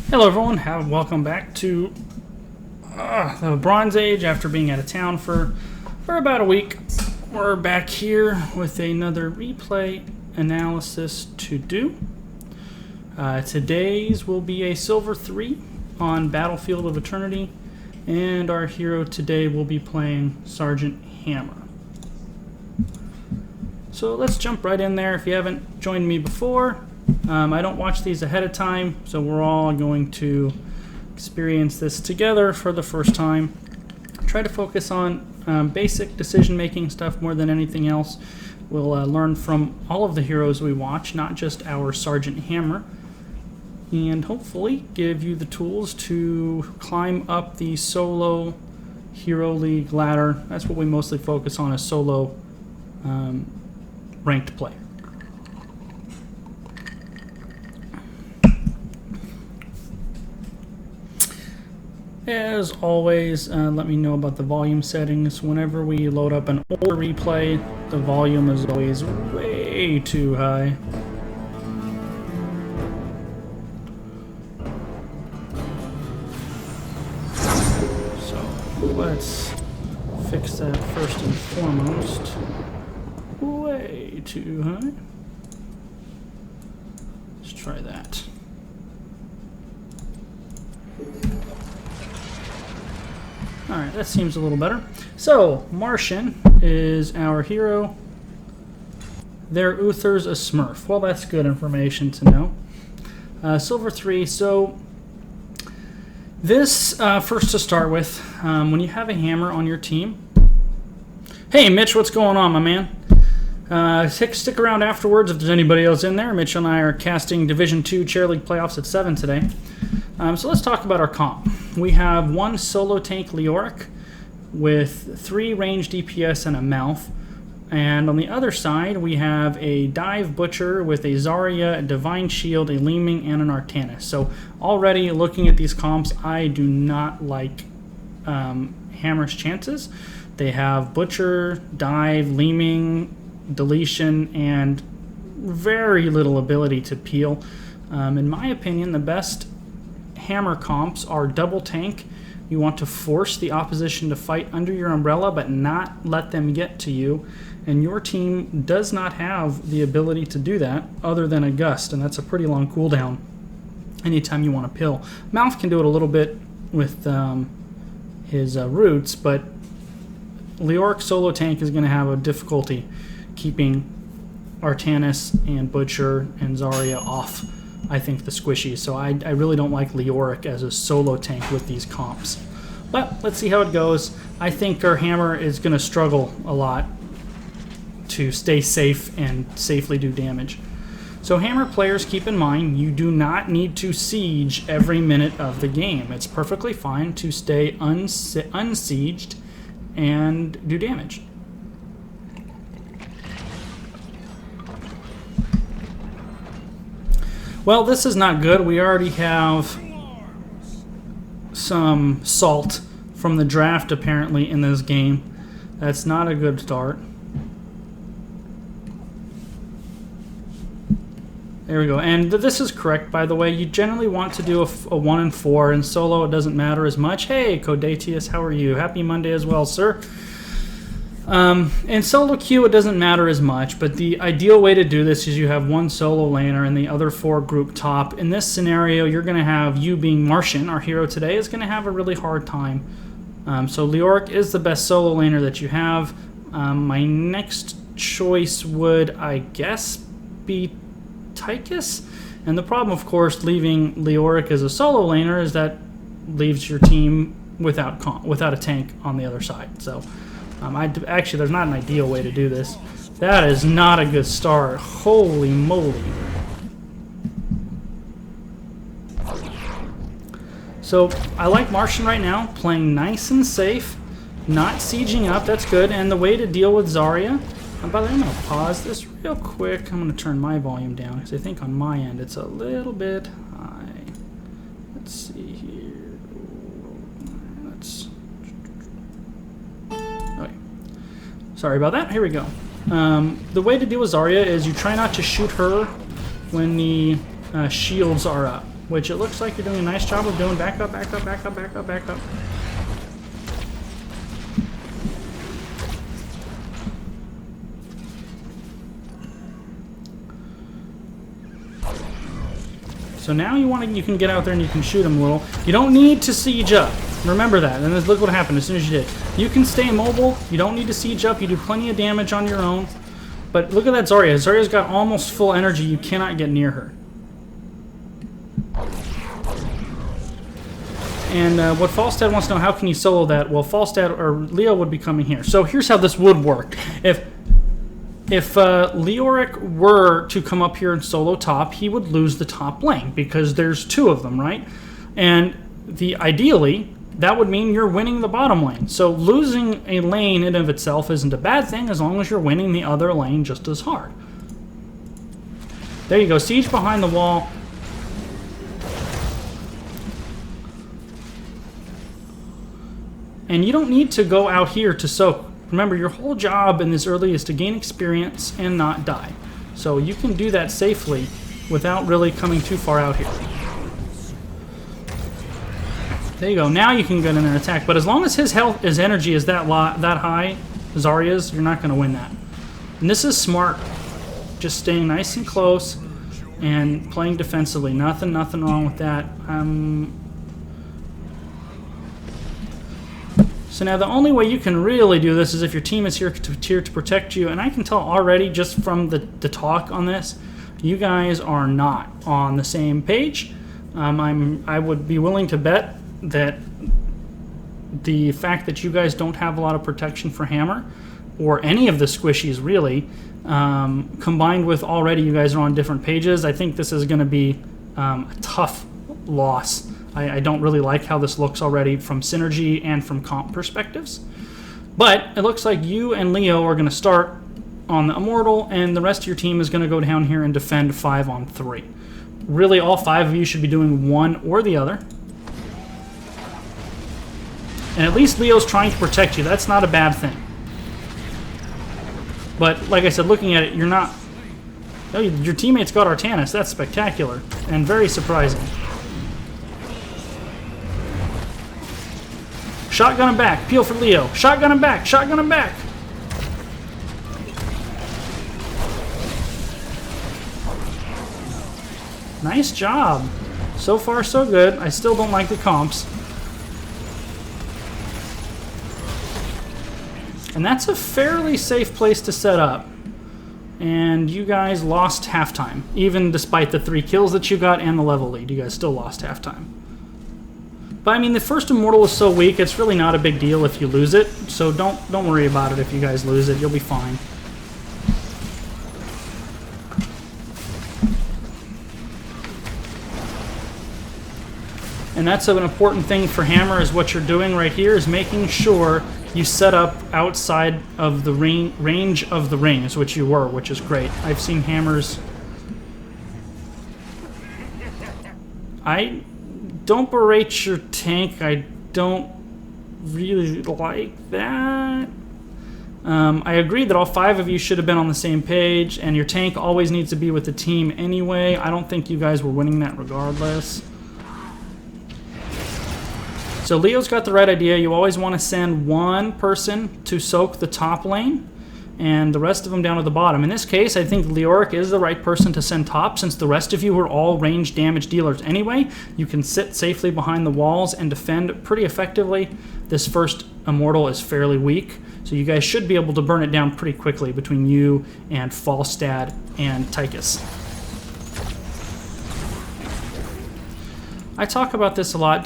Hello everyone, welcome back to the Bronze Age after being out of town for about a week. We're back here with another replay analysis to do. Today's will be a Silver 3 on Battlefield of Eternity, and our hero today will be playing Sergeant Hammer. So let's jump right in there. If you haven't joined me before, I don't watch these ahead of time, so we're all going to experience this together for the first time. Try to focus on basic decision-making stuff more than anything else. We'll learn from all of the heroes we watch, not just our Sergeant Hammer, and hopefully give you the tools to climb up the solo Hero League ladder. That's what we mostly focus on, is solo ranked play. As always, let me know about the volume settings. Whenever we load up an older replay, the volume is always way too high. So let's fix that first and foremost. Way too high. Let's try that. Alright, that seems a little better. So, Martian is our hero. Their Uther's a Smurf. Well, that's good information to know. Silver 3, so this, first to start with, when you have a hammer on your team. Hey, Mitch, what's going on, my man? Stick around afterwards if there's anybody else in there. Mitch and I are casting Division 2 Chair League Playoffs at 7 today. So let's talk about our comp. We have one solo tank Leoric with 3 ranged DPS and a mouth. And on the other side, we have a dive butcher with a Zarya, a divine shield, a Leeming, and an Artanis. So already looking at these comps, I do not like Hammer's chances. They have butcher, dive, Leeming, deletion, and very little ability to peel. In my opinion, the best Hammer comps are double tank. You want to force the opposition to fight under your umbrella but not let them get to you, and your team does not have the ability to do that other than a gust, and that's a pretty long cooldown anytime you want to pill. Mouth can do it a little bit with his roots, but Leoric solo tank is going to have a difficulty keeping Artanis and Butcher and Zarya off, I think, the squishies. So I really don't like Leoric as a solo tank with these comps. But let's see how it goes. I think our Hammer is going to struggle a lot to stay safe and safely do damage. So Hammer players, keep in mind, you do not need to siege every minute of the game. It's perfectly fine to stay unsieged and do damage. Well, this is not good. We already have some salt from the draft, apparently, in this game. That's not a good start. There we go. And this is correct, by the way. You generally want to do a 1 and 4. In solo, it doesn't matter as much. Hey, Codatius, how are you? Happy Monday as well, sir. In solo queue, it doesn't matter as much, but the ideal way to do this is you have one solo laner and the other 4 group top. In this scenario, you're going to have, you being Martian, our hero today, is going to have a really hard time. So Leoric is the best solo laner that you have. My next choice would, I guess, be Tychus. And the problem, of course, leaving Leoric as a solo laner is that leaves your team without a tank on the other side. So actually, there's not an ideal way to do this. That is not a good start. Holy moly. So I like Martian right now, playing nice and safe, not sieging up. That's good. And the way to deal with Zarya, by the way, I'm going to pause this real quick. I'm going to turn my volume down because I think on my end it's a little bit high. Let's see here. Sorry about that. Here we go. The way to deal with Zarya is you try not to shoot her when the shields are up. which it looks like you're doing a nice job of doing. Back up, back up, back up, back up, back up. So now you can get out there and you can shoot them a little. You don't need to siege up. Remember that. And then look what happened as soon as you did. You can stay mobile. You don't need to siege up. You do plenty of damage on your own. But look at that Zarya. Zarya's got almost full energy. You cannot get near her. And what Falstad wants to know, how can you solo that? Well, Falstad or Leo would be coming here. So here's how this would work. If Leoric were to come up here and solo top, he would lose the top lane because there's two of them, right? And ideally, that would mean you're winning the bottom lane. So losing a lane in and of itself isn't a bad thing as long as you're winning the other lane just as hard. There you go, siege behind the wall. And you don't need to go out here to soak. Remember, your whole job in this early is to gain experience and not die. So you can do that safely without really coming too far out here. There you go. Now you can get in there and attack. But as long as his energy is that high, Zarya's, you're not going to win that. And this is smart. Just staying nice and close and playing defensively. Nothing wrong with that. So now the only way you can really do this is if your team is here to protect you. And I can tell already just from the talk on this, you guys are not on the same page. I would be willing to bet that the fact that you guys don't have a lot of protection for Hammer, or any of the squishies really, combined with already you guys are on different pages, I think this is going to be a tough loss. I don't really like how this looks already from synergy and from comp perspectives. But it looks like you and Leo are going to start on the Immortal, and the rest of your team is going to go down here and defend 5-on-3. Really, all 5 of you should be doing one or the other. And at least Leo's trying to protect you. That's not a bad thing. But, like I said, looking at it, you're not... Oh, your teammates got Artanis. That's spectacular and very surprising. Shotgun him back. Peel for Leo. Shotgun him back. Shotgun him back. Nice job. So far, so good. I still don't like the comps. And that's a fairly safe place to set up. And you guys lost halftime. Even despite the 3 kills that you got and the level lead, you guys still lost halftime. But I mean, the first Immortal is so weak, it's really not a big deal if you lose it. So don't worry about it if you guys lose it. You'll be fine. And that's an important thing for Hammer, is what you're doing right here is making sure you set up outside of the range of the rings, which you were, which is great. I've seen Hammers... Don't berate your tank. I don't really like that. I agree that all 5 of you should have been on the same page, and your tank always needs to be with the team anyway. I don't think you guys were winning that regardless. So Leo's got the right idea. You always want to send one person to soak the top lane, and the rest of them down to the bottom. In this case, I think Leoric is the right person to send top, since the rest of you are all range damage dealers anyway. You can sit safely behind the walls and defend pretty effectively. This first Immortal is fairly weak, so you guys should be able to burn it down pretty quickly between you and Falstad and Tychus. I talk about this a lot.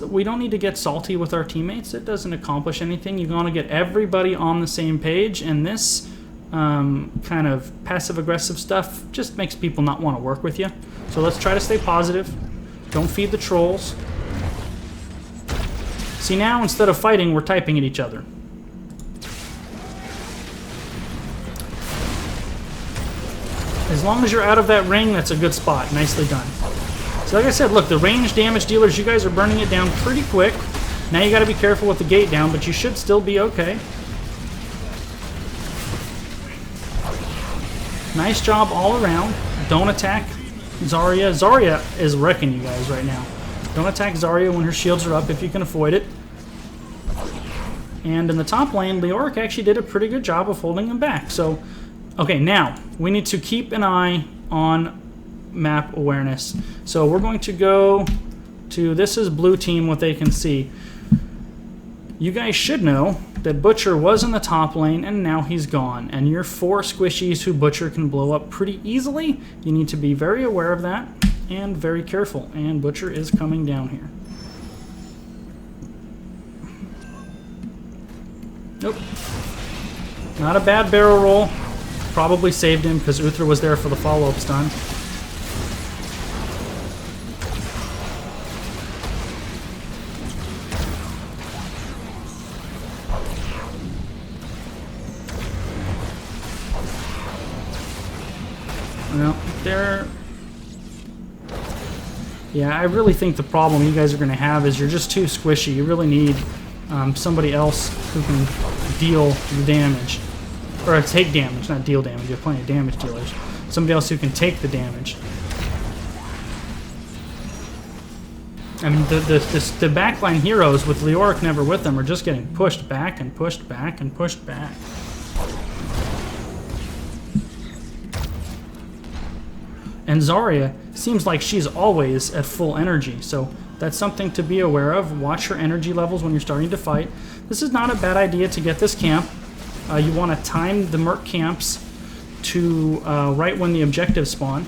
We don't need to get salty with our teammates. It doesn't accomplish anything. You want to get everybody on the same page, and this kind of passive-aggressive stuff just makes people not want to work with you. So let's try to stay positive. Don't feed the trolls. See, now instead of fighting, we're typing at each other. As long as you're out of that ring, that's a good spot. Nicely done. So like I said, look, the range damage dealers, you guys are burning it down pretty quick. Now you got to be careful with the gate down, but you should still be okay. Nice job all around. Don't attack Zarya. Zarya is wrecking you guys right now. Don't attack Zarya when her shields are up if you can avoid it. And in the top lane, Leoric actually did a pretty good job of holding him back. So, okay, now we need to keep an eye on map awareness. So we're going to go to, this is blue team, what they can see. You guys should know that Butcher was in the top lane and now he's gone. And you're 4 squishies who Butcher can blow up pretty easily. You need to be very aware of that and very careful. And Butcher is coming down here. Nope. Not a bad barrel roll. Probably saved him because Uther was there for the follow-up stun. Well, they're... Yeah, I really think the problem you guys are going to have is you're just too squishy. You really need somebody else who can deal the damage. Or take damage, not deal damage. You have plenty of damage dealers. Somebody else who can take the damage. I mean, the backline heroes with Leoric never with them are just getting pushed back and pushed back and pushed back. And Zarya seems like she's always at full energy, so that's something to be aware of. Watch her energy levels when you're starting to fight. This is not a bad idea to get this camp. You want to time the Merc camps to right when the objectives spawn.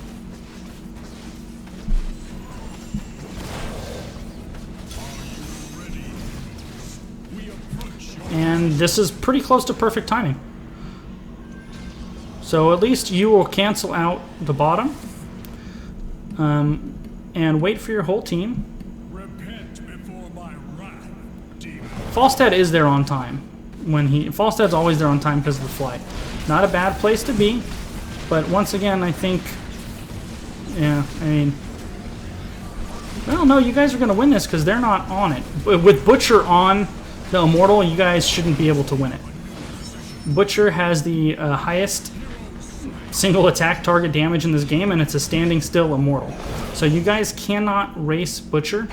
And this is pretty close to perfect timing. So at least you will cancel out the bottom. And wait for your whole team. Falstad is there on time. Falstad's always there on time because of the flight. Not a bad place to be, but once again, I think, yeah, I mean, well, no, you guys are going to win this because they're not on it. With Butcher on the Immortal, you guys shouldn't be able to win it. Butcher has the highest single attack target damage in this game, and it's a standing still Immortal. So you guys cannot race Butcher,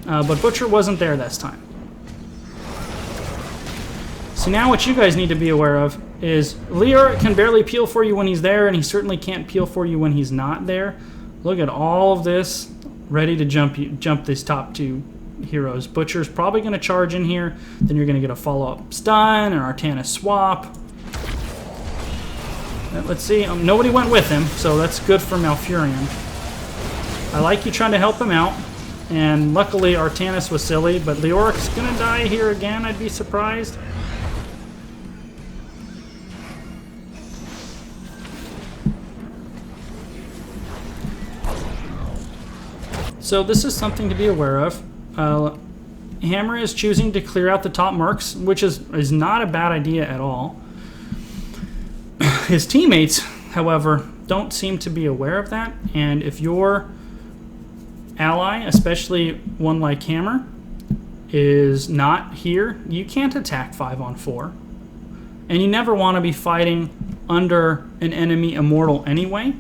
but Butcher wasn't there this time. So now what you guys need to be aware of is Leoric can barely peel for you when he's there, and he certainly can't peel for you when he's not there. Look at all of this ready to jump these top 2 heroes. Butcher's probably going to charge in here, then you're going to get a follow-up stun, an Artanis swap. Let's see, nobody went with him, so that's good for Malfurion. I like you trying to help him out, and luckily Artanis was silly, but Leoric's going to die here again, I'd be surprised. So this is something to be aware of. Hammer is choosing to clear out the top mercs, which is not a bad idea at all. His teammates, however, don't seem to be aware of that, and if your ally, especially one like Hammer, is not here, you can't attack 5-on-4. And you never want to be fighting under an enemy Immortal anyway.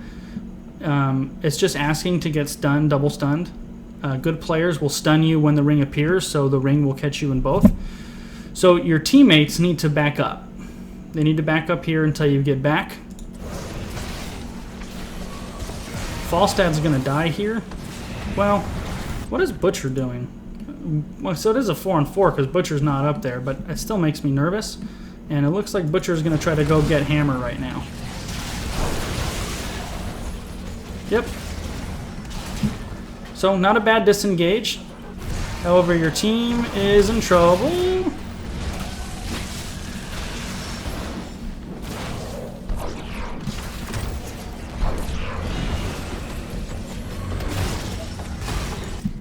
It's just asking to get stunned, double stunned. Good players will stun you when the ring appears, so the ring will catch you in both. So your teammates need to back up. They need to back up here until you get back. Falstad's going to die here. Well, what is Butcher doing? Well, so it is a 4-on-4 because Butcher's not up there, but it still makes me nervous. And it looks like Butcher's going to try to go get Hammer right now. Yep. So, not a bad disengage. However, your team is in trouble.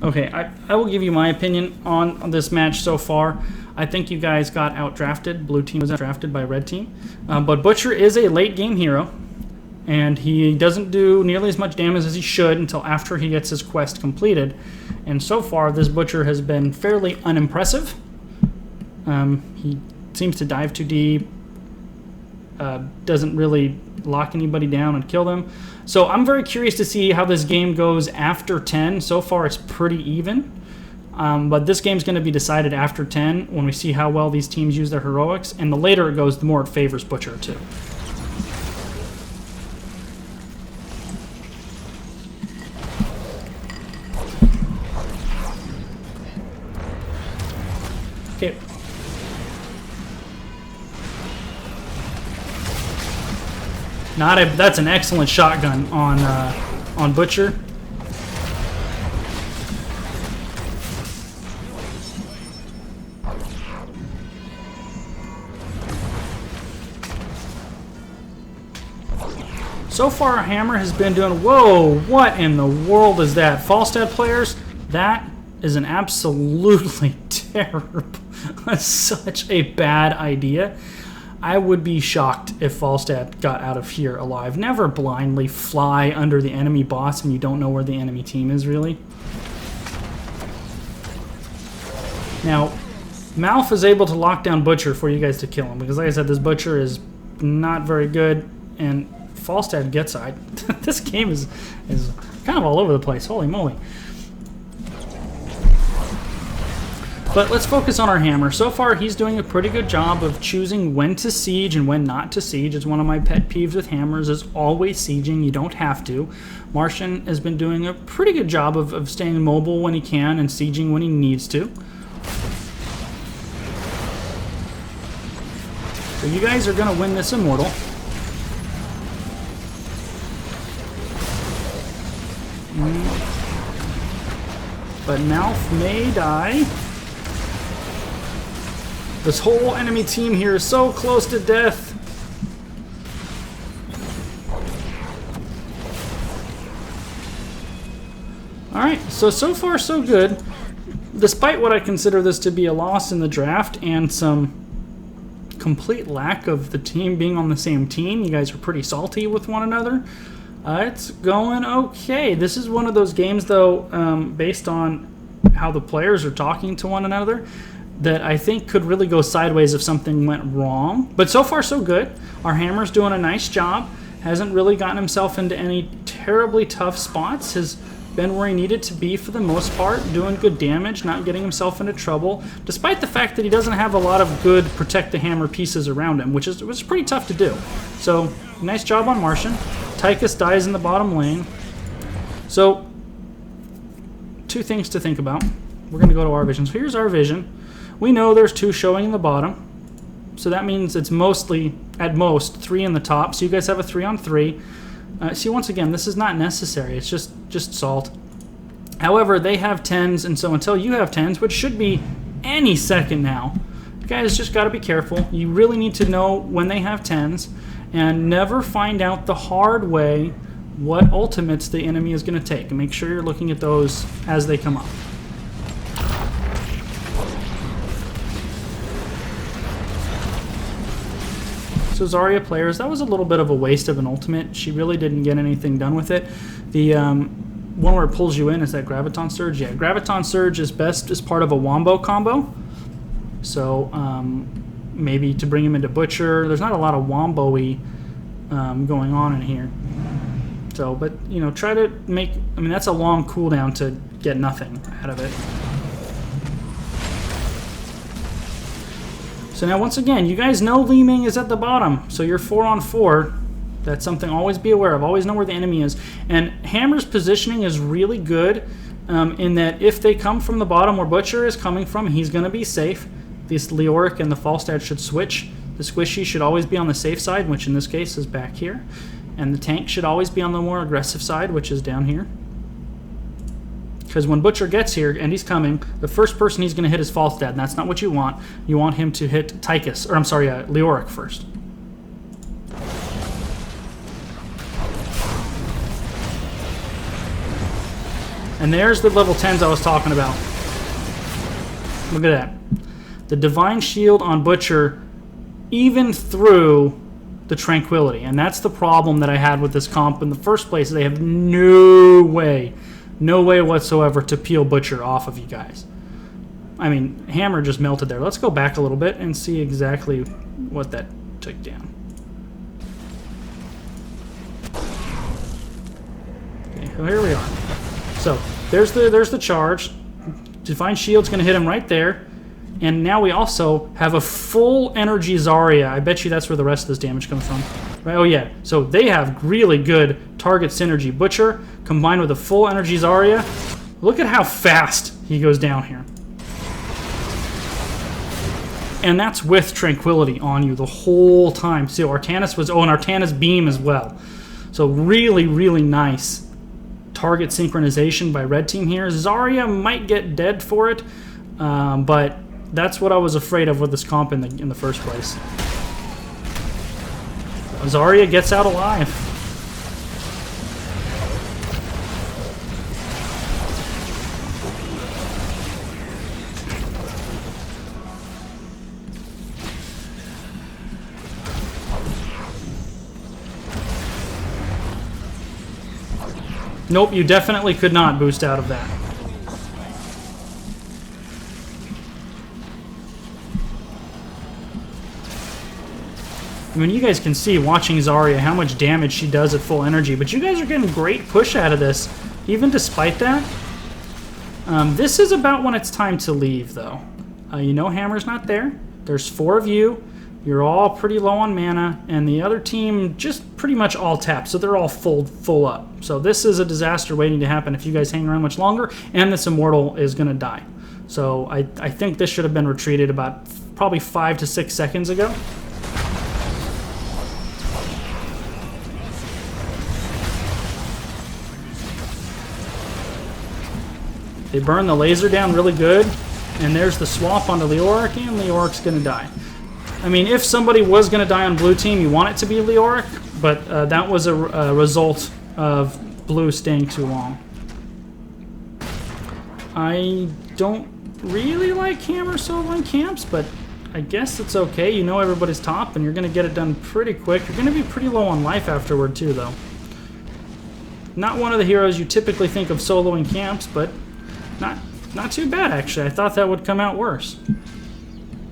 Okay, I will give you my opinion on this match so far. I think you guys got outdrafted. Blue team was outdrafted by red team. But Butcher is a late game hero. And he doesn't do nearly as much damage as he should until after he gets his quest completed. And so far, this Butcher has been fairly unimpressive. He seems to dive too deep. doesn't really lock anybody down and kill them. So I'm very curious to see how this game goes after 10. So far it's pretty even. But this game's going to be decided after 10 when we see how well these teams use their heroics. And the later it goes, the more it favors Butcher too. Okay. That's an excellent shotgun on Butcher. So far, Hammer has been doing... Whoa, what in the world is that? Falstad players, that is an absolutely terrible... such a bad idea. I would be shocked if Falstad got out of here alive. Never blindly fly under the enemy boss when you don't know where the enemy team is, really. Now, Malf is able to lock down Butcher for you guys to kill him, because like I said, this Butcher is not very good, and Falstad gets it. This game is kind of all over the place. Holy moly. But let's focus on our Hammer. So far, he's doing a pretty good job of choosing when to siege and when not to siege. It's one of my pet peeves with Hammers, is always sieging. You don't have to. Martian has been doing a pretty good job of staying mobile when he can and sieging when he needs to. So you guys are going to win this Immortal. But Malf may die. This whole enemy team here is so close to death. Alright, so far so good. Despite what I consider this to be a loss in the draft and some complete lack of the team being on the same team, you guys are pretty salty with one another. It's going okay. This is one of those games, though, based on how the players are talking to one another, that I think could really go sideways if something went wrong. But so far, so good. Our Hammer's doing a nice job. Hasn't really gotten himself into any terribly tough spots. Has been where he needed to be for the most part, doing good damage, not getting himself into trouble, despite the fact that he doesn't have a lot of good protect the hammer pieces around him, which was pretty tough to do. So, nice job on Martian. Tychus dies in the bottom lane. So, two things to think about. We're going to go to our vision. So here's our vision. We know there's 2 showing in the bottom. So that means it's mostly, at most, 3 in the top. So you guys have a 3-on-3. See, once again, this is not necessary. It's just salt. However, they have 10s, and so until you have 10s, which should be any second now, you guys just got to be careful. You really need to know when they have 10s, and never find out the hard way what ultimates the enemy is going to take. And make sure you're looking at those as they come up. So Zarya players, that was a little bit of a waste of an ultimate. She really didn't get anything done with it. The one where it pulls you in is that Graviton Surge. Yeah, Graviton Surge is best as part of a Wombo combo. So maybe to bring him into Butcher. There's not a lot of Wombo-y going on in here. So, but, you know, try to make... I mean, that's a long cooldown to get nothing out of it. So now, once again, you guys know Li Ming is at the bottom, so you're 4-on-4. That's something to always be aware of. Always know where the enemy is. And Hammer's positioning is really good in that if they come from the bottom where Butcher is coming from, he's going to be safe. This Leoric and the Falstad should switch. The Squishy should always be on the safe side, which in this case is back here. And the tank should always be on the more aggressive side, which is down here. Because when Butcher gets here, and he's coming, the first person he's going to hit is Falstad, and that's not what you want. You want him to hit Tychus, or I'm sorry, Leoric first. And there's the level 10s I was talking about. Look at that. The Divine Shield on Butcher, even through the Tranquility. And that's the problem that I had with this comp in the first place. They have no way whatsoever to peel Butcher off of you guys. I mean, Hammer just melted there. Let's go back a little bit and see exactly what that took down. well, here we are. So there's the charge. Divine Shield's going to hit him right there. And now we also have a full energy Zarya. I bet you that's where the rest of this damage comes from. Right? Oh yeah, so they have really good target synergy. Butcher combined with a full energy Zarya. Look at how fast he goes down here. And that's with Tranquility on you the whole time. See, Artanis was... Oh, and Artanis Beam as well. So really, really nice target synchronization by red team here. Zarya might get dead for it, but that's what I was afraid of with this comp in the first place. Zarya gets out alive. Nope, you definitely could not boost out of that. I mean, you guys can see, watching Zarya, how much damage she does at full energy, but you guys are getting great push out of this, even despite that. This is about when it's time to leave, though. You know Hammer's not there. There's 4 of you. You're all pretty low on mana, and the other team just pretty much all tapped, so they're all full up. So this is a disaster waiting to happen if you guys hang around much longer, and this Immortal is going to die. So I think this should have been retreated about probably 5 to 6 seconds ago. They burn the laser down really good, and there's the swap onto Leoric, and Leoric's going to die. I mean, if somebody was going to die on blue team, you want it to be Leoric, but that was a result of blue staying too long. I don't really like Hammer soloing camps, but I guess it's okay. You know everybody's top, and you're going to get it done pretty quick. You're going to be pretty low on life afterward, too, though. Not one of the heroes you typically think of soloing camps, but not too bad, actually. I thought that would come out worse.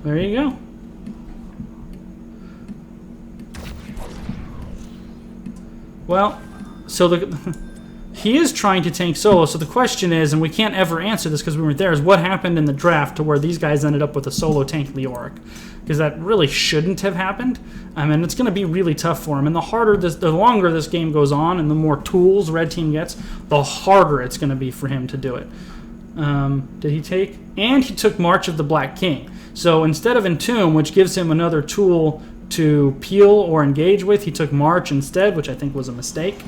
There you go. Well, so he is trying to tank solo, so the question is, and we can't ever answer this because we weren't there, is what happened in the draft to where these guys ended up with a solo tank Leoric? Because that really shouldn't have happened. I mean, it's going to be really tough for him, and the longer this game goes on and the more tools red team gets, the harder it's going to be for him to do it. Did he take? And he took March of the Black King. So instead of Entomb, which gives him another tool to peel or engage with, he took March instead, which I think was a mistake.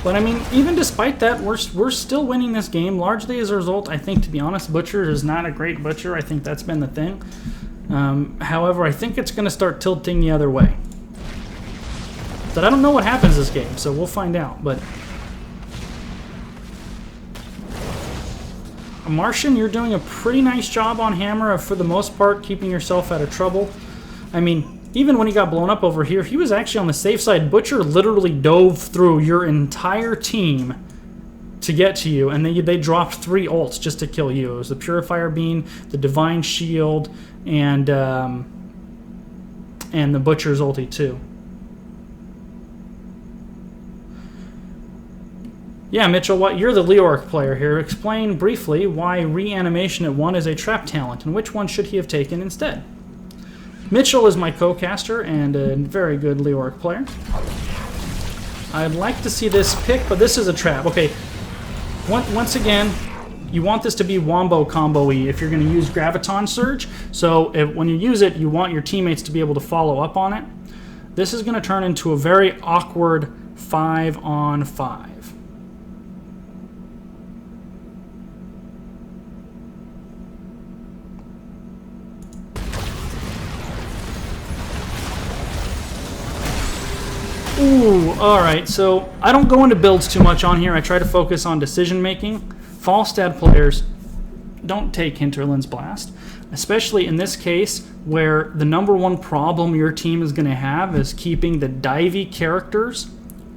But I mean, even despite that, we're still winning this game, largely as a result, I think, to be honest, Butcher is not a great Butcher. I think that's been the thing. However, I think it's going to start tilting the other way. But I don't know what happens this game, so we'll find out. But Martian, you're doing a pretty nice job on Hammer, for the most part, keeping yourself out of trouble. I mean, even when he got blown up over here, he was actually on the safe side. Butcher literally dove through your entire team to get to you, and they dropped 3 ults just to kill you. It was the Purifier Beam, the Divine Shield, and the Butcher's ulti too. Yeah, Mitchell, you're the Leoric player here. Explain briefly why Reanimation at 1 is a trap talent, and which one should he have taken instead? Mitchell is my co-caster and a very good Leoric player. I'd like to see this pick, but this is a trap. Okay, once again, you want this to be wombo combo-y if you're going to use Graviton Surge. So when you use it, you want your teammates to be able to follow up on it. This is going to turn into a very awkward 5-on-5. Ooh, alright, so I don't go into builds too much on here. I try to focus on decision making. Falstad players don't take Hinterland's Blast, especially in this case where the #1 problem your team is going to have is keeping the divey characters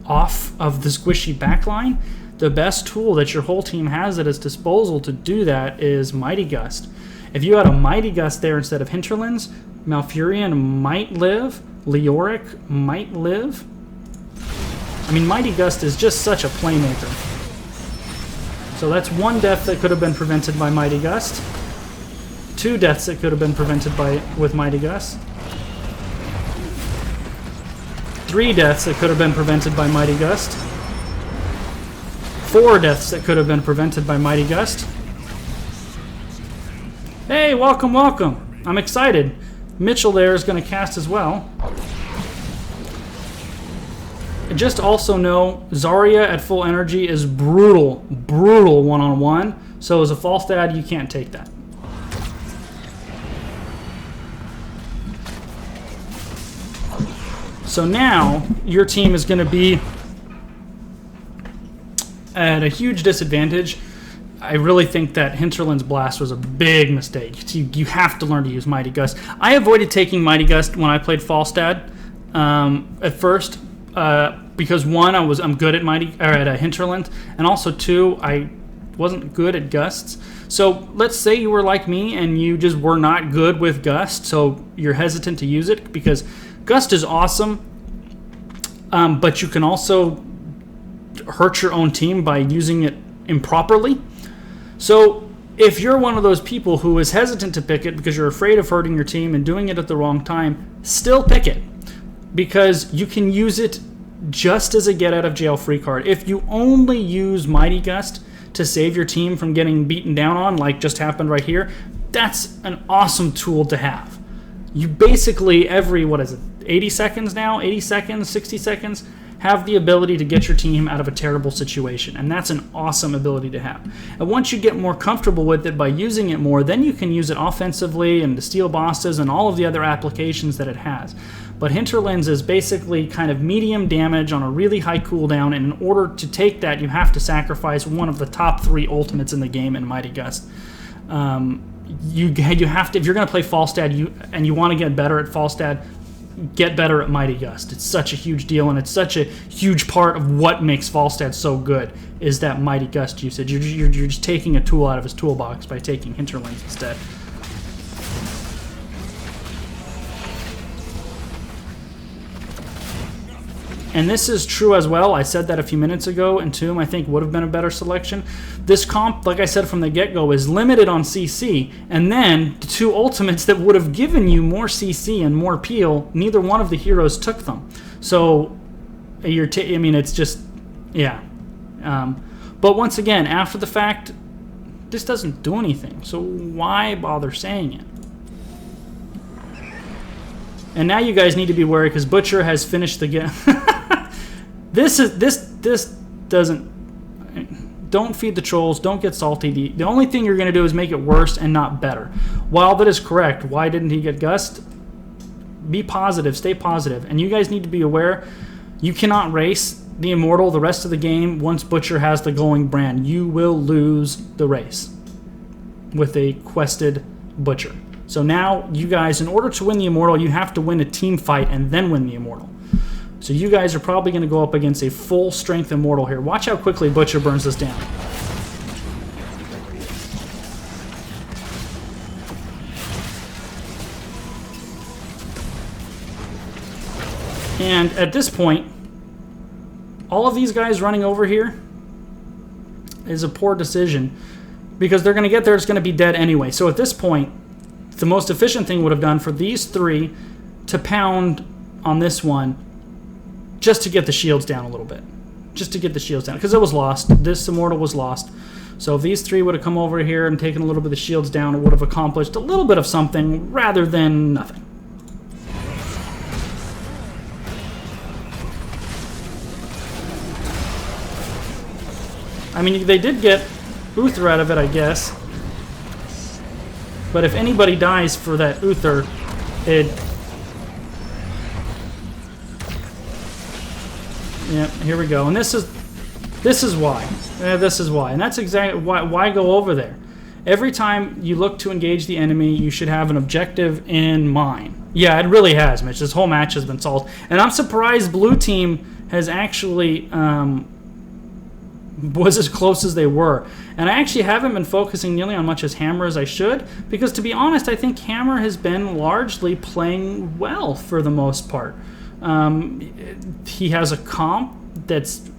off of the squishy backline, the best tool that your whole team has at its disposal to do that is Mighty Gust. If you had a Mighty Gust there instead of Hinterlands, Malfurion might live, Leoric might live. I mean, Mighty Gust is just such a playmaker. So that's one death that could have been prevented by Mighty Gust. 2 deaths that could have been prevented with Mighty Gust. 3 deaths that could have been prevented by Mighty Gust. 4 deaths that could have been prevented by Mighty Gust. Hey, welcome, welcome. I'm excited. Mitchell there is going to cast as well. Just also know, Zarya at full energy is brutal one-on-one. So as a Falstad, you can't take that. So now, your team is going to be at a huge disadvantage. I really think that Hinterland's Blast was a big mistake. You have to learn to use Mighty Gust. I avoided taking Mighty Gust when I played Falstad at first. Because 1, I'm good at Hinterland, and also 2, I wasn't good at Gusts. So let's say you were like me and you just were not good with Gust, so you're hesitant to use it, because Gust is awesome, but you can also hurt your own team by using it improperly. So if you're one of those people who is hesitant to pick it because you're afraid of hurting your team and doing it at the wrong time, still pick it, because you can use it just as a get out of jail free card. If you only use Mighty Gust to save your team from getting beaten down on, like just happened right here, that's an awesome tool to have. You basically every, 80 seconds now, 80 seconds, 60 seconds, have the ability to get your team out of a terrible situation, and that's an awesome ability to have. And once you get more comfortable with it by using it more, then you can use it offensively and to steal bosses and all of the other applications that it has. But Hinterlands is basically kind of medium damage on a really high cooldown, and in order to take that, you have to sacrifice one of the top 3 ultimates in the game in Mighty Gust. You have to, if you're going to play Falstad and you want to get better at Falstad, get better at Mighty Gust. It's such a huge deal, and it's such a huge part of what makes Falstad so good is that Mighty Gust usage. You're just taking a tool out of his toolbox by taking Hinterlands instead. And this is true as well. I said that a few minutes ago, and Tomb, I think, would have been a better selection. This comp, like I said from the get-go, is limited on CC, and then the 2 ultimates that would have given you more CC and more peel, neither one of the heroes took them. So, it's just, yeah. But once again, after the fact, this doesn't do anything, so why bother saying it? And now you guys need to be wary, because Butcher has finished the game. This doesn't. Don't feed the trolls. Don't get salty. The only thing you're going to do is make it worse and not better. While that is correct, why didn't he get Gust? Be positive. Stay positive. And you guys need to be aware, you cannot race the Immortal the rest of the game once Butcher has the going brand. You will lose the race with a quested Butcher. So now, you guys, in order to win the Immortal, you have to win a team fight and then win the Immortal. So you guys are probably going to go up against a full-strength Immortal here. Watch how quickly Butcher burns this down. And at this point, all of these guys running over here is a poor decision, because they're going to get there, it's going to be dead anyway. So at this point, the most efficient thing would have done for these 3 to pound on this one just to get the shields down a little bit. Just to get the shields down, because it was lost. This Immortal was lost. So if these 3 would have come over here and taken a little bit of the shields down, it would have accomplished a little bit of something rather than nothing. I mean, they did get Uther out of it, I guess. But if anybody dies for that Uther, yeah, here we go. And this is why. This is why. And that's exactly why go over there. Every time you look to engage the enemy, you should have an objective in mind. Yeah, it really has, Mitch. This whole match has been solved. And I'm surprised Blue Team has actually was as close as they were. And I actually haven't been focusing nearly on much as Hammer as I should, because to be honest, I think Hammer has been largely playing well for the most part. He has a comp that's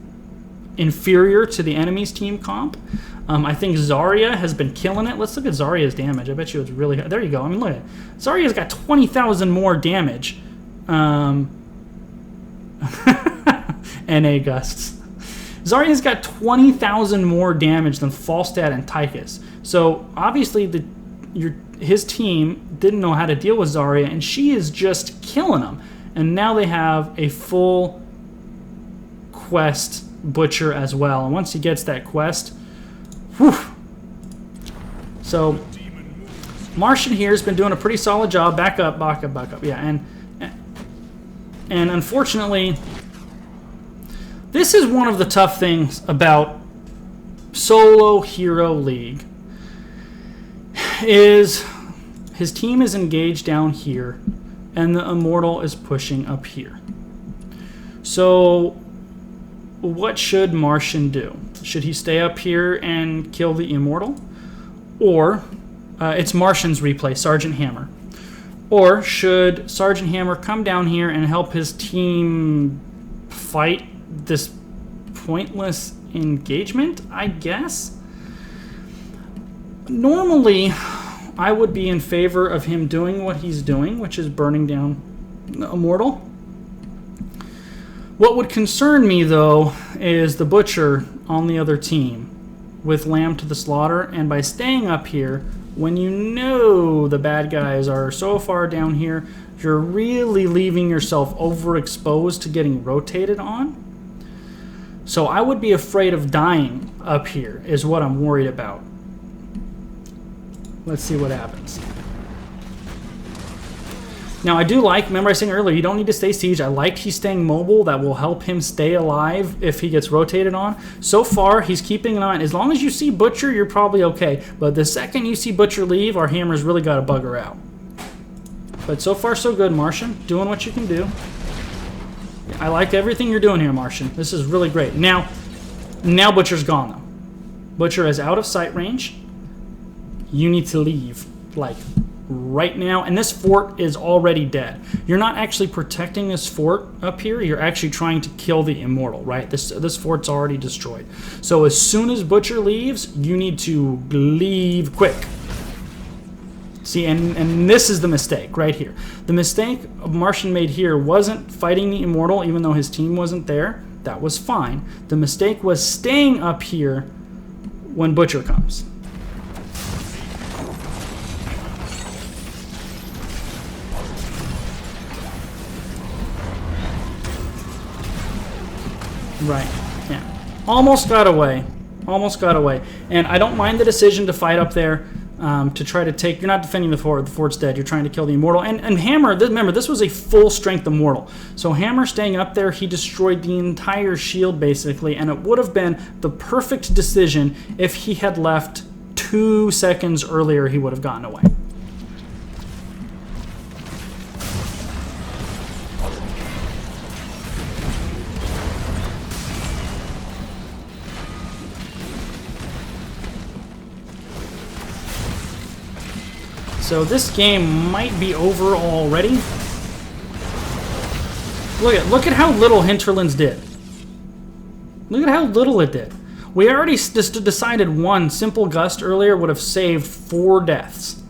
inferior to the enemy's team comp. I think Zarya has been killing it. Let's look at Zarya's damage. I bet you it's really high. There you go. I mean, look at it. Zarya's got 20,000 more damage. NA Gusts. Zarya's got 20,000 more damage than Falstad and Tychus. So obviously his team didn't know how to deal with Zarya, and she is just killing them. And now they have a full quest Butcher as well. And once he gets that quest, whew. So Martian here has been doing a pretty solid job. Back up. Yeah, and unfortunately, this is one of the tough things about Solo Hero League, is his team is engaged down here, and the Immortal is pushing up here. So what should Martian do? Should he stay up here and kill the Immortal? Or, it's Martian's replay, Sergeant Hammer. Or should Sergeant Hammer come down here and help his team fight this pointless engagement, I guess? Normally, I would be in favor of him doing what he's doing, which is burning down the Immortal. What would concern me, though, is the Butcher on the other team with Lamb to the Slaughter, and by staying up here, when you know the bad guys are so far down here, you're really leaving yourself overexposed to getting rotated on. So I would be afraid of dying up here, is what I'm worried about. Let's see what happens. Now, I do like, remember I was saying earlier, you don't need to stay siege. I like he's staying mobile. That will help him stay alive if he gets rotated on. So far, he's keeping an eye. As long as you see Butcher, you're probably okay. But the second you see Butcher leave, our Hammer's really got to bugger out. But so far, so good, Martian. Doing what you can do. I like everything you're doing here, Martian. This is really great. Now Butcher's gone, though. Butcher is out of sight range. You need to leave, like, right now. And this fort is already dead. You're not actually protecting this fort up here. You're actually trying to kill the Immortal, right? This fort's already destroyed. So as soon as Butcher leaves, you need to leave quick. See, and this is the mistake right here. The mistake Martian made here wasn't fighting the Immortal, even though his team wasn't there. That was fine. The mistake was staying up here when Butcher comes. Right, yeah. Almost got away. Almost got away. And I don't mind the decision to fight up there, to try to take... You're not defending the fort. The fort's dead. You're trying to kill the Immortal. And Hammer, remember, this was a full-strength Immortal. So Hammer staying up there, he destroyed the entire shield, basically, and it would have been the perfect decision if he had left 2 seconds earlier. He would have gotten away. So this game might be over already. Look at how little Hinterlands did. Look at how little it did. We already just decided one simple gust earlier would have saved 4 deaths.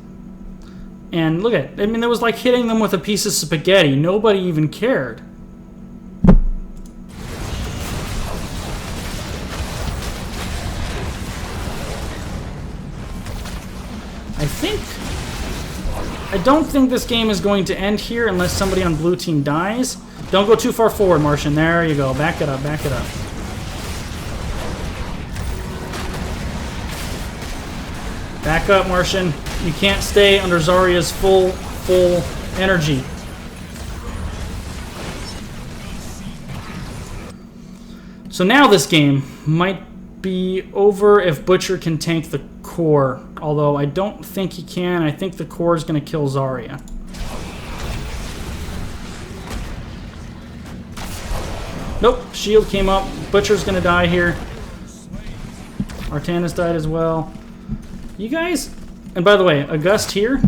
And look at it. I mean, it was like hitting them with a piece of spaghetti. Nobody even cared. I don't think this game is going to end here unless somebody on blue team dies. Don't go too far forward, Martian. There you go. Back it up, back it up. Back up, Martian. You can't stay under Zarya's full energy. So now this game might be over if Butcher can tank the core, although I don't think he can. I think the core is going to kill Zarya. Nope, shield came up. Butcher's gonna die here. Artanis died as well. You guys, and by the way, a gust here.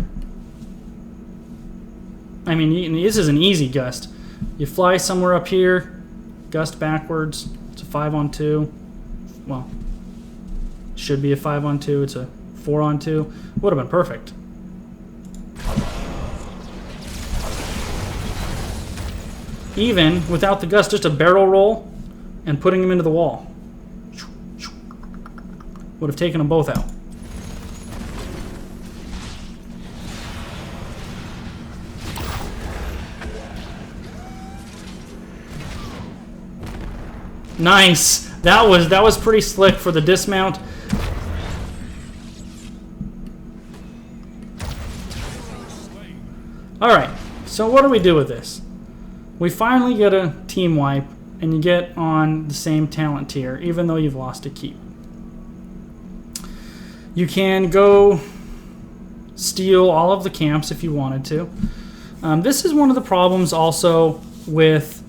I mean, this is an easy gust. You fly somewhere up here, gust backwards. It's a 5-on-2. Well, should be a 5-on-2. It's a 4-on-2. Would have been perfect. Even without the gust, just a barrel roll and putting them into the wall. Would have taken them both out. Nice. That was pretty slick for the dismount. All right. So what do we do with this? We finally get a team wipe, and you get on the same talent tier, even though you've lost a keep. You can go steal all of the camps if you wanted to. This is one of the problems also with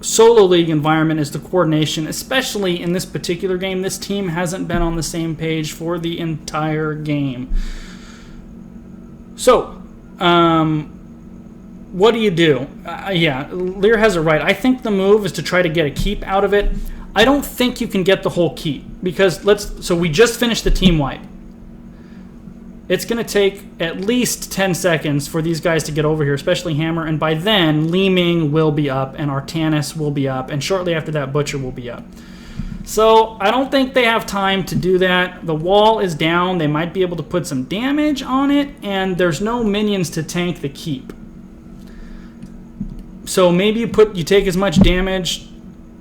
solo league environment is the coordination, especially in this particular game. This team hasn't been on the same page for the entire game. So, what do you do? Yeah, Lear has it right. I think the move is to try to get a keep out of it. I don't think you can get the whole keep because so we just finished the team wipe. It's going to take at least 10 seconds for these guys to get over here, especially Hammer, and by then, Li Ming will be up, and Artanis will be up, and shortly after that, Butcher will be up. So, I don't think they have time to do that. The wall is down, they might be able to put some damage on it, and there's no minions to tank the keep. So, maybe you take as much damage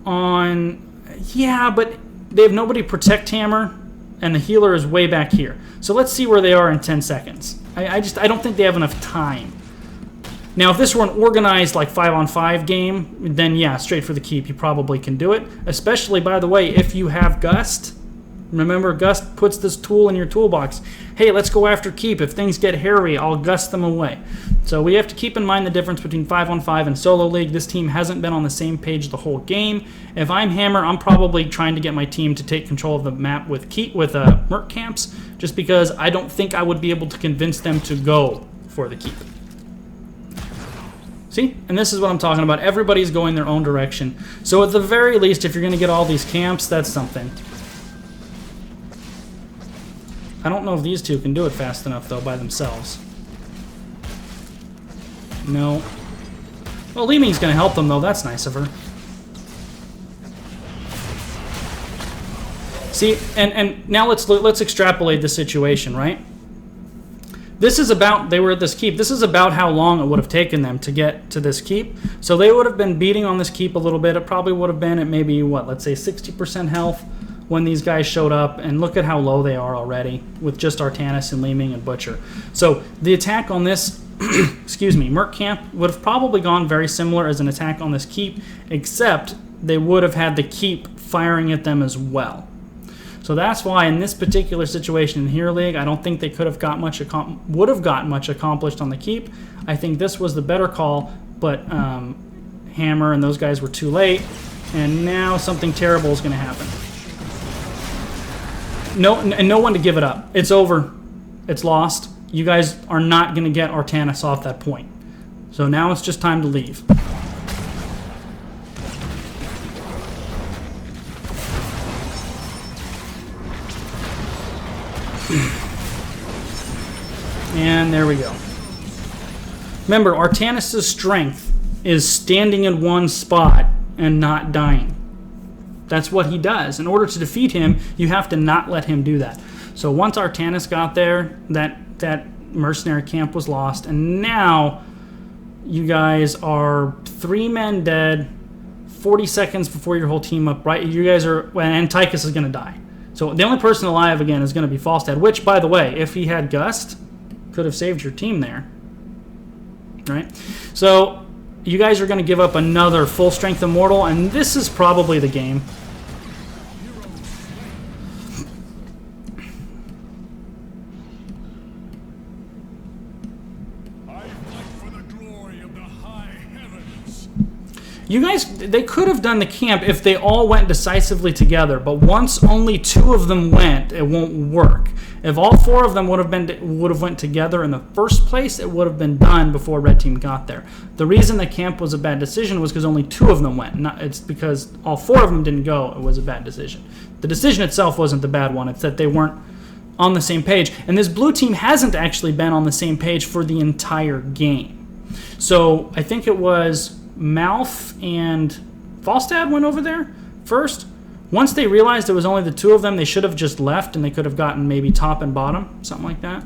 on... Yeah, but they have nobody protect Hammer, and the healer is way back here. So let's see where they are in 10 seconds. I don't think they have enough time. Now, if this were an organized like 5-on-5 game, then yeah, straight for the keep. You probably can do it. Especially, by the way, if you have Gust. Remember, Gust puts this tool in your toolbox. Hey, let's go after keep. If things get hairy, I'll gust them away. So we have to keep in mind the difference between 5-on-5 and solo league. This team hasn't been on the same page the whole game. If I'm Hammer, I'm probably trying to get my team to take control of the map with Merc camps, just because I don't think I would be able to convince them to go for the keep. See? And this is what I'm talking about. Everybody's going their own direction. So at the very least, if you're going to get all these camps, that's something. I don't know if these two can do it fast enough, though, by themselves. No. Well, Li Ming's going to help them, though. That's nice of her. See, and now let's extrapolate the situation, right? This is about, they were at this keep. This is about how long it would have taken them to get to this keep. So they would have been beating on this keep a little bit. It probably would have been at maybe, what, let's say 60% health when these guys showed up, and look at how low they are already with just Artanis and Li Ming and Butcher. So the attack on this, excuse me, Merc camp would have probably gone very similar as an attack on this keep, except they would have had the keep firing at them as well. So that's why in this particular situation in Hero League, I don't think they could have got much would have got much accomplished on the keep. I think this was the better call, but Hammer and those guys were too late, and now something terrible is going to happen. No one to give it up. It's over. It's lost. You guys are not going to get Artanis off that point. So now it's just time to leave. And there we go. Remember, Artanis' strength is standing in one spot and not dying. That's what he does. In order to defeat him, you have to not let him do that. So once Artanis got there, that mercenary camp was lost, and now you guys are 3 men dead, 40 seconds before your whole team up, right? You guys are, and Tychus is going to die. So the only person alive again is going to be Falstad, which, by the way, if he had Gust, could have saved your team there, right? So you guys are going to give up another full strength immortal, and this is probably the game. I fight for the glory of the You guys, they could have done the camp if they all went decisively together, but once only 2 of them went, it won't work. If all 4 of them would have went together in the first place, it would have been done before red team got there. The reason the camp was a bad decision was because only 2 of them went. It's because all 4 of them didn't go. It was a bad decision. The decision itself wasn't the bad one. It's that they weren't on the same page. And this blue team hasn't actually been on the same page for the entire game. So I think it was Malf and Falstad went over there first. Once they realized it was only the 2 of them, they should have just left and they could have gotten maybe top and bottom, something like that.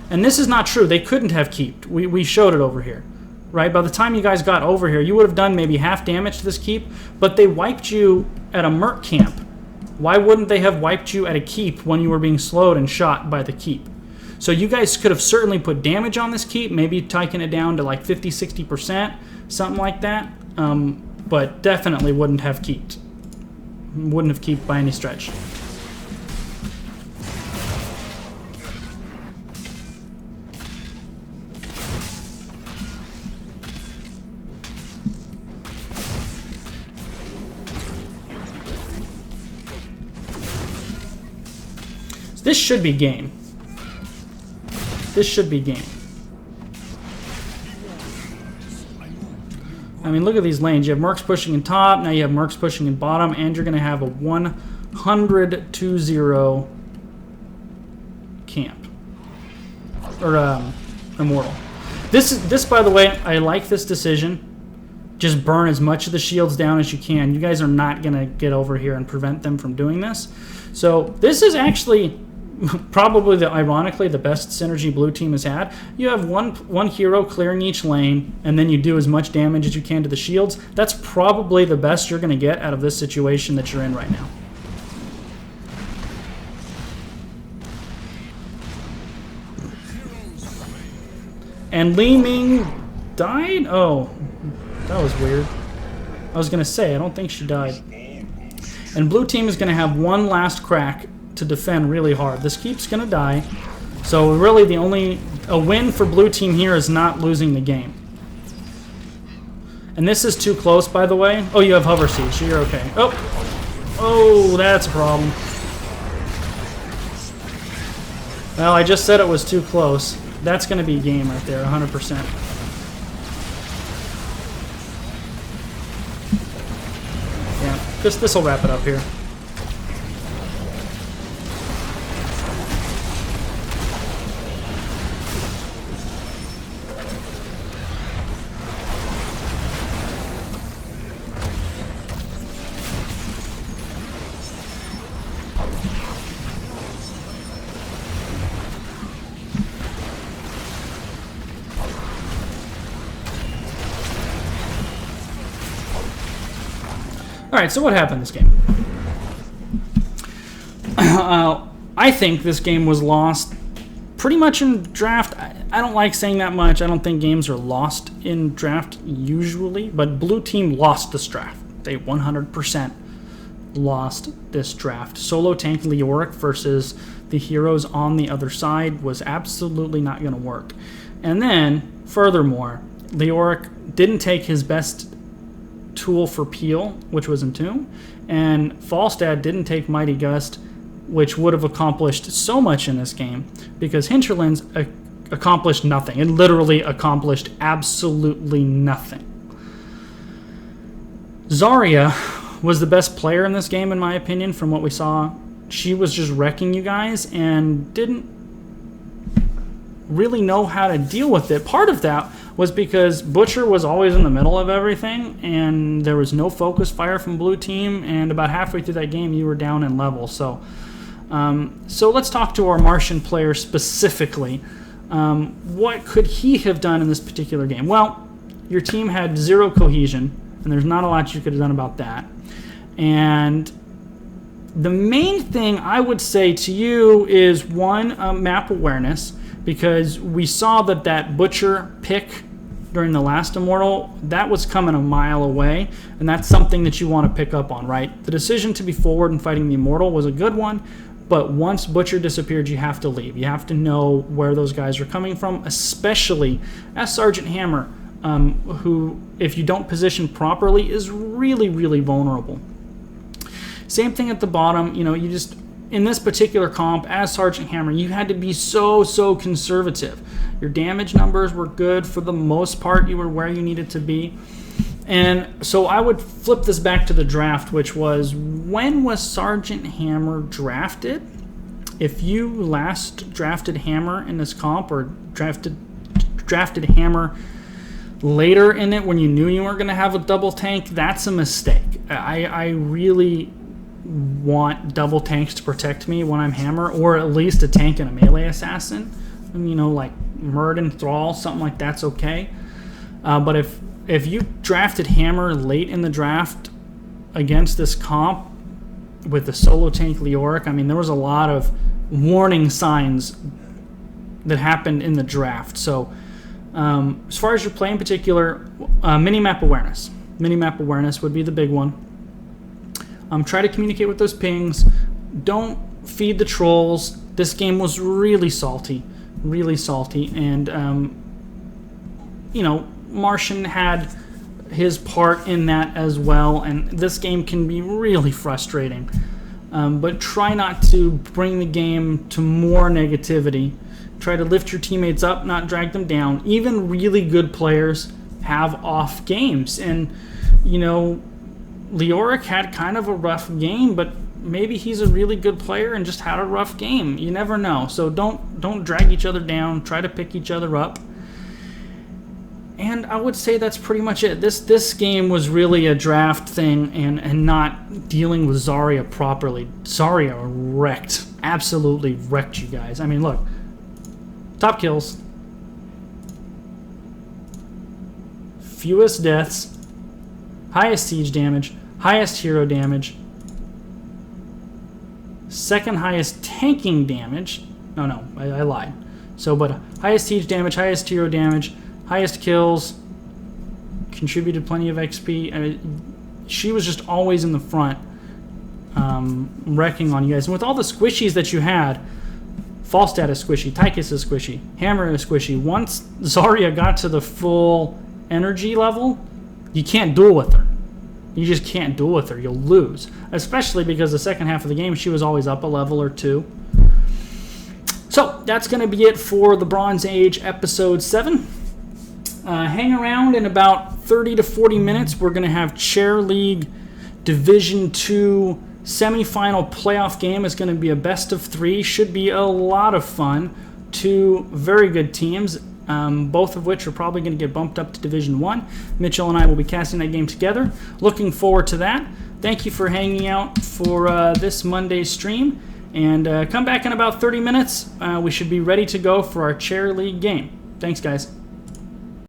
And this is not true. They couldn't have keeped. We showed it over here, right? By the time you guys got over here, you would have done maybe half damage to this keep, but they wiped you at a merc camp. Why wouldn't they have wiped you at a keep when you were being slowed and shot by the keep? So you guys could have certainly put damage on this keep, maybe taking it down to like 50-60%, something like that, but definitely wouldn't have keeped. Wouldn't have keeped by any stretch. This should be game. This should be game. I mean, look at these lanes. You have Mercs pushing in top, now you have Mercs pushing in bottom, and you're going to have a 100-2-0 camp. Or, Immortal. This, by the way, I like this decision. Just burn as much of the shields down as you can. You guys are not going to get over here and prevent them from doing this. So, this is actually probably ironically the best synergy blue team has had. You have one hero clearing each lane, and then you do as much damage as you can to the shields. That's probably the best you're going to get out of this situation that you're in right now. And Li Ming died? Oh, that was weird. I was going to say, I don't think she died. And blue team is going to have one last crack to defend really hard. This keep's gonna die, so really a win for blue team here is not losing the game. And this is too close, by the way. Oh, you have hover siege, so you're okay. Oh, that's a problem. Well, I just said it was too close. That's gonna be game right there, 100%. Yeah, this will wrap it up here. Alright, so what happened this game? I think this game was lost pretty much in draft. I don't like saying that much. I don't think games are lost in draft usually, but blue team lost this draft. They 100% lost this draft. Solo tank Leoric versus the heroes on the other side was absolutely not going to work. And then, furthermore, Leoric didn't take his best tool for peel, which was Entomb, and Falstad didn't take Mighty Gust, which would have accomplished so much in this game, because Hinterlands accomplished nothing. It literally accomplished absolutely nothing. Zarya was the best player in this game, in my opinion, from what we saw. She was just wrecking you guys and didn't really know how to deal with it. Part of that was because Butcher was always in the middle of everything, and there was no focus fire from blue team, and about halfway through that game, you were down in level. So let's talk to our Martian player specifically. What could he have done in this particular game? Well, your team had 0 cohesion, and there's not a lot you could have done about that. And the main thing I would say to you is, one, map awareness, because we saw that Butcher pick during the last Immortal, that was coming a mile away, and that's something that you want to pick up on, right? The decision to be forward and fighting the Immortal was a good one, But once Butcher disappeared, you have to leave. You have to know where those guys are coming from, especially as Sergeant Hammer, who, if you don't position properly, is really, really vulnerable. Same thing at the bottom. You know, you just, in this particular comp, as Sergeant Hammer, you had to be so conservative. Your damage numbers were good. For the most part, you were where you needed to be. And so I would flip this back to the draft, which was, when was Sergeant Hammer drafted? If you last drafted Hammer in this comp, or drafted Hammer later in it when you knew you weren't going to have a double tank, that's a mistake. I really want double tanks to protect me when I'm Hammer, or at least a tank and a melee assassin. You know, like Murden, Thrall, something like that's okay. But if you drafted Hammer late in the draft against this comp with the solo tank Leoric, I mean, there was a lot of warning signs that happened in the draft. So as far as your play in particular, minimap awareness. Minimap awareness would be the big one. Try to communicate with those pings. Don't feed the trolls. This game was really salty. And, you know, Martian had his part in that as well, and this game can be really frustrating. But try not to bring the game to more negativity. Try to lift your teammates up, not drag them down. Even really good players have off games, and you know, Leoric had kind of a rough game, but maybe he's a really good player and just had a rough game. You never know. So don't drag each other down. Try to pick each other up. And I would say that's pretty much it. This game was really a draft thing and not dealing with Zarya properly. Zarya wrecked. Absolutely wrecked you guys. I mean, look. Top kills. Fewest deaths. Highest siege damage. Highest hero damage. Second highest tanking damage. No, I lied. So, but highest siege damage, highest hero damage, highest kills, contributed plenty of XP. I mean, she was just always in the front, wrecking on you guys. And with all the squishies that you had, Falstad is squishy, Tychus is squishy, Hammer is squishy. Once Zarya got to the full energy level, you can't duel with her. You just can't duel with her. You'll lose. Especially because the second half of the game, she was always up a level or two. So, that's going to be it for the Bronze Age Episode 7. Hang around in about 30 to 40 minutes. We're going to have Chair League Division 2 semifinal playoff game. It's going to be a best of 3. Should be a lot of fun. Two very good teams, both of which are probably going to get bumped up to Division 1. Mitchell and I will be casting that game together. Looking forward to that. Thank you for hanging out for this Monday's stream. And come back in about 30 minutes. We should be ready to go for our Chair League game. Thanks, guys.